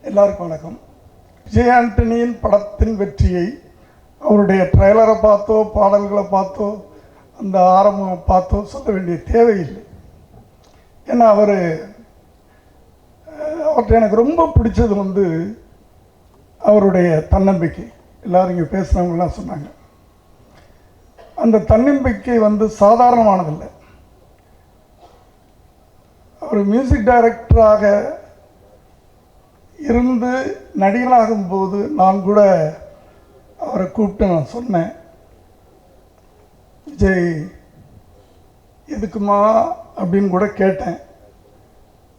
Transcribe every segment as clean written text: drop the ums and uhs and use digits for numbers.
எல்லாருக்கும் வணக்கம். விஜய் ஆண்டனியின் படத்தின் வெற்றியை அவருடைய ட்ரெய்லரை பார்த்தோ பாடல்களை பார்த்தோ அந்த ஆரம்பம் பார்த்தோ சொல்ல வேண்டிய தேவையில்லை. ஏன்னா அவர்கிட்ட எனக்கு ரொம்ப பிடிச்சது அவருடைய தன்னம்பிக்கை. எல்லோரும் இங்கே பேசுகிறவங்களாம் சொன்னாங்க. அந்த தன்னம்பிக்கை சாதாரணமானதில்லை. அவர் மியூசிக் டைரக்டராக இருந்து நடிகனாகும்போது நான் கூட அவரை கூப்பிட்டு நான் சொன்னேன், விஜய் எதுக்குமா அப்படின்னு கூட கேட்டேன்.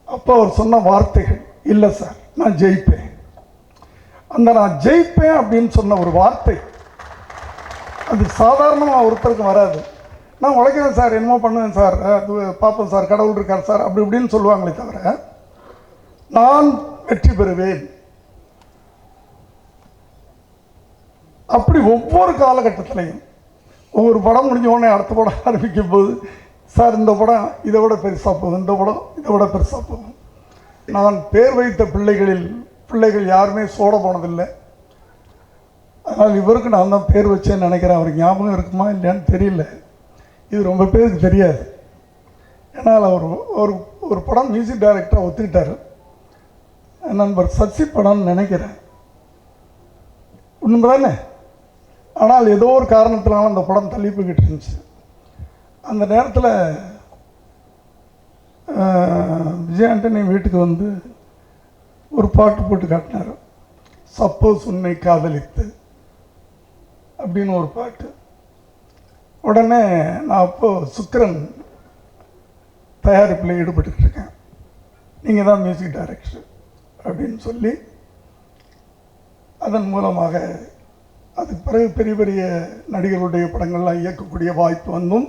அப்போ அவர் சொன்ன வார்த்தைகள், இல்லை சார் நான் ஜெயிப்பேன். அந்த நான் ஜெயிப்பேன் அப்படின்னு சொன்ன ஒரு வார்த்தை அது சாதாரணமாக ஒருத்தருக்கு வராது. நான் உழைக்கிறேன் சார், என்னமோ பண்ணுவேன் சார், அது பார்ப்பேன் சார், கடவுள் இருக்கார் சார், அப்படி இப்படின்னு சொல்லுவாங்களே தவிர நான் வெற்றி பெறுவேன். அப்படி ஒவ்வொரு காலகட்டத்திலையும் ஒவ்வொரு படம் முடிஞ்ச உடனே அடுத்த படம் ஆரம்பிக்கும் போது, சார் இந்த படம் இதை விட பெருசாக போகும், இந்த படம் இதை விட பெருசாக போகும். நான் பேர் வைத்த பிள்ளைகள் யாருமே சோட போனதில்லை. அதனால் இவருக்கு நான் தான் பேர் வச்சேன்னு நினைக்கிறேன். அவருக்கு ஞாபகம் இருக்குமா இல்லையான்னு தெரியல. இது ரொம்ப பேருக்கு தெரியாது. ஏன்னால் அவர் ஒரு படம் மியூசிக் டைரக்டராக ஒத்துக்கிட்டார். நண்பர் சசி படம்னு நினைக்கிறேன், உண்மைதானே? ஆனால் ஏதோ ஒரு காரணத்தினால அந்த படம் தள்ளி போய்கிட்டு இருந்துச்சு. அந்த நேரத்தில் விஜய் ஆண்டனி வீட்டுக்கு ஒரு பாட்டு போட்டு காட்டினார், சப்போஸ் உன்னை காதலித்து அப்படின்னு ஒரு பாட்டு. உடனே நான் அப்போது சுக்கிரன் தயாரிப்பில் ஈடுபட்டுருக்கேன், நீங்கள் தான் மியூசிக் டைரக்டர் அப்படின்னு சொல்லி அதன் மூலமாக அதுக்கு பிறகு பெரிய பெரிய நடிகர்களுடைய படங்கள்லாம் இயக்கக்கூடிய வாய்ப்பு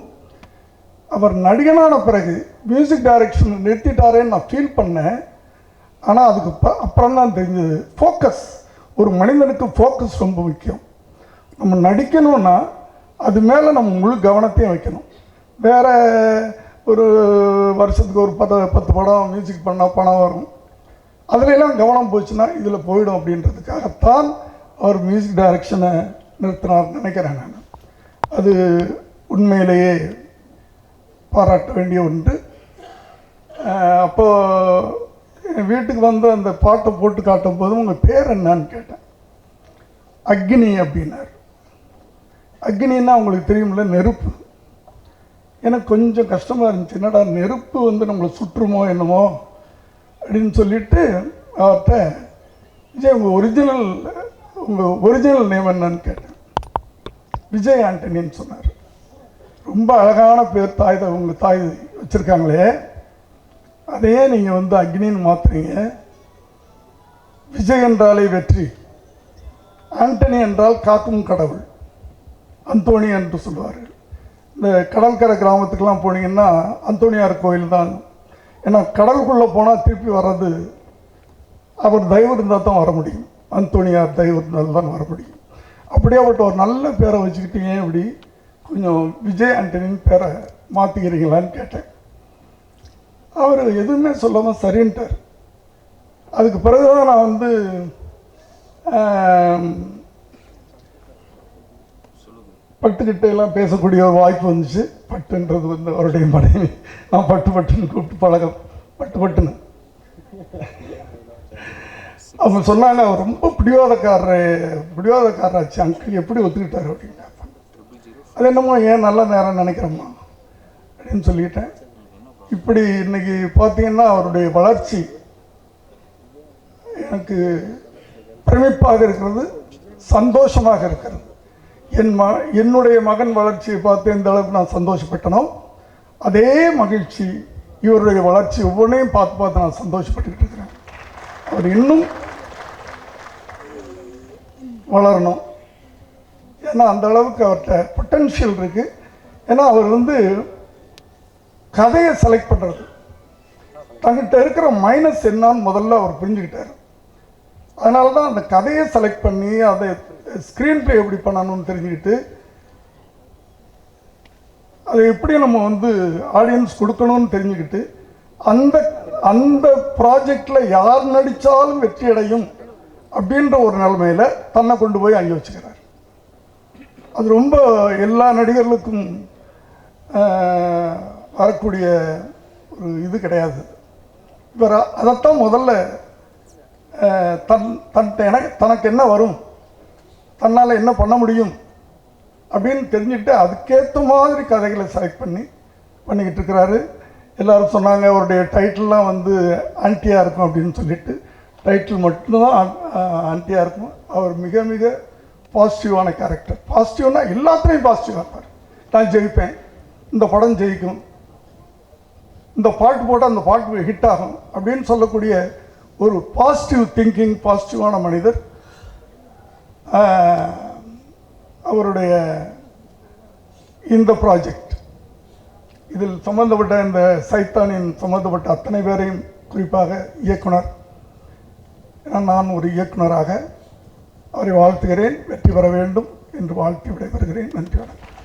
அவர் நடிகனான பிறகு மியூசிக் டைரக்ஷன் நிறுத்திட்டாரேன்னு நான் ஃபீல் பண்ணேன். ஆனால் அதுக்கு அப்புறம் தான் தெரிஞ்சது ஃபோக்கஸ். ஒரு மனிதனுக்கு ஃபோக்கஸ் ரொம்ப முக்கியம். நம்ம நடிக்கணும்னா அது மேலே நம்ம முழு கவனத்தையும் வைக்கணும். வேறு ஒரு வருஷத்துக்கு ஒரு 10 படம் மியூசிக் பண்ணால் பணம் வரும், அதிலெல்லாம் கவனம் போச்சுன்னா இதில் போயிடும் அப்படின்றதுக்காகத்தான் அவர் மியூசிக் டைரக்ஷனை நிறுத்தினார் நினைக்கிறேன் நான். அது உண்மையிலேயே பாராட்ட வேண்டிய ஒன்று. அப்போது வீட்டுக்கு அந்த பாட்டை போட்டு காட்டும் போதும் உங்கள் பேர் என்னன்னு கேட்டேன். அக்னி அப்படின்னார். அக்னின்னா உங்களுக்கு தெரியுமில்ல, நெருப்பு. எனக்கு கொஞ்சம் கஷ்டமாக இருந்துச்சு, என்னடா நெருப்பு நம்மளை சுற்றுமோ என்னமோ அப்படின்னு சொல்லிட்டு அவர்கிட்ட, விஜய் உங்கள் ஒரிஜினல் நேம் என்னன்னு கேட்டேன். விஜய் ஆண்டனின்னு சொன்னார். ரொம்ப அழகான பேர், உங்கள் தாய் வச்சுருக்காங்களே, அதையே நீங்கள் அக்னின்னு மாற்றுறீங்க. விஜய் என்றாலே வெற்றி, ஆண்டனி என்றால் காக்கும் கடவுள், அந்தோணி என்று சொல்லுவார்கள். இந்த கடற்கரை கிராமத்துக்கெல்லாம் போனீங்கன்னா அந்தோணியார் கோயில் தான். ஏன்னா கடலுக்குள்ளே போனால் திருப்பி வர்றது அவர் தயவு இருந்தால் தான் வர முடியும், அந்தோணியார் தயவு இருந்தால் தான் வர முடியும். அப்படியேப்பட்ட ஒரு நல்ல பேரை வச்சுக்கிட்டீங்க, இப்படி கொஞ்சம் விஜய் ஆண்டனின்னு பேரை மாற்றிக்கிறீங்களான்னு கேட்டேன். அவர் எதுவுமே சொல்லாமல் சரின்ட்டார். அதுக்கு பிறகு தான் நான் பட்டுக்கிட்ட எல்லாம் பேசக்கூடிய ஒரு வாய்ப்பு வந்துச்சு. பட்டுன்றது அவருடைய மனைவி, நான் பட்டுன்னு கூப்பிட்டு பட்டுன்னு அவங்க சொன்னாங்க, அவர் ரொம்ப பிடிவாதக்காரராச்சு அங்கிள், எப்படி ஒத்துக்கிட்டார் அப்படின்னு. அது என்னமோ ஏன் நல்ல நேரம் நினைக்கிறோமா அப்படின்னு சொல்லிட்டேன். இப்படி இன்னைக்கு பார்த்தீங்கன்னா அவருடைய வளர்ச்சி எனக்கு பிரமிப்பாக இருக்கிறது, சந்தோஷமாக இருக்கிறது. என்னுடைய மகன் வளர்ச்சியை பார்த்து எந்த அளவுக்கு நான் சந்தோஷப்பட்டனோ அதே மகிழ்ச்சி இவருடைய வளர்ச்சி ஒவ்வொன்றையும் பார்த்து நான் சந்தோஷப்பட்டுக்கிட்டு இருக்கிறேன். அவர் இன்னும் வளரணும். ஏன்னா அந்த அளவுக்கு அவர்கிட்ட பொட்டன்ஷியல் இருக்குது. ஏன்னா அவர் கதையை செலக்ட் பண்ணுறது, தங்கிட்ட இருக்கிற மைனஸ் என்னான்னு முதல்ல அவர் புரிஞ்சுக்கிட்டார். அதனால தான் அந்த கதையை செலக்ட் பண்ணி அதை ஸ்க்ரீன் பிளே எப்படி பண்ணணும்னு தெரிஞ்சுக்கிட்டு அதை எப்படி நம்ம ஆடியன்ஸ் கொடுக்கணும்னு தெரிஞ்சுக்கிட்டு அந்த அந்த ப்ராஜெக்டில் யார் நடித்தாலும் வெற்றி அடையும் அப்படின்ற ஒரு நிலைமையில் தன்னை கொண்டு போய் அங்கே வச்சுக்கிறார். அது ரொம்ப எல்லா நடிகர்களுக்கும் வரக்கூடிய ஒரு இது கிடையாது. இவர் அதைத்தான் முதல்ல தனக்கு என்ன வரும், தன்னால் என்ன பண்ண முடியும் அப்படின்னு தெரிஞ்சுட்டு அதுக்கேற்ற மாதிரி கதைகளை செலக்ட் பண்ணிக்கிட்டு இருக்கிறாரு. எல்லோரும் சொன்னாங்க அவருடைய டைட்டில்லாம் வந்து ஆன்டியாக இருக்கும் அப்படின்னு சொல்லிட்டு. டைட்டில் மட்டும்தான் ஆன்டியாக இருக்கும். அவர் மிக மிக பாசிட்டிவான கேரக்டர். பாசிட்டிவ்னா எல்லாத்துலேயும் பாசிட்டிவாக இருப்பார். நான் ஜெயிப்பேன், இந்த படம் ஜெயிக்கும், இந்த பாட்டு போட்டால் அந்த பாட்டு ஹிட் ஆகும் அப்படின்னு சொல்லக்கூடிய ஒரு பாசிட்டிவ் திங்கிங், பாசிட்டிவான மனிதர். அவருடைய இந்த ப்ராஜெக்ட் இதில் சம்பந்தப்பட்ட இந்த சைத்தானின் சம்பந்தப்பட்ட அத்தனை பேரையும், குறிப்பாக இயக்குனர், நான் ஒரு இயக்குனராக அவரை வாழ்த்துகிறேன். வெற்றி பெற வேண்டும் என்று வாழ்த்தி விடைபெறுகிறேன். நன்றி, வணக்கம்.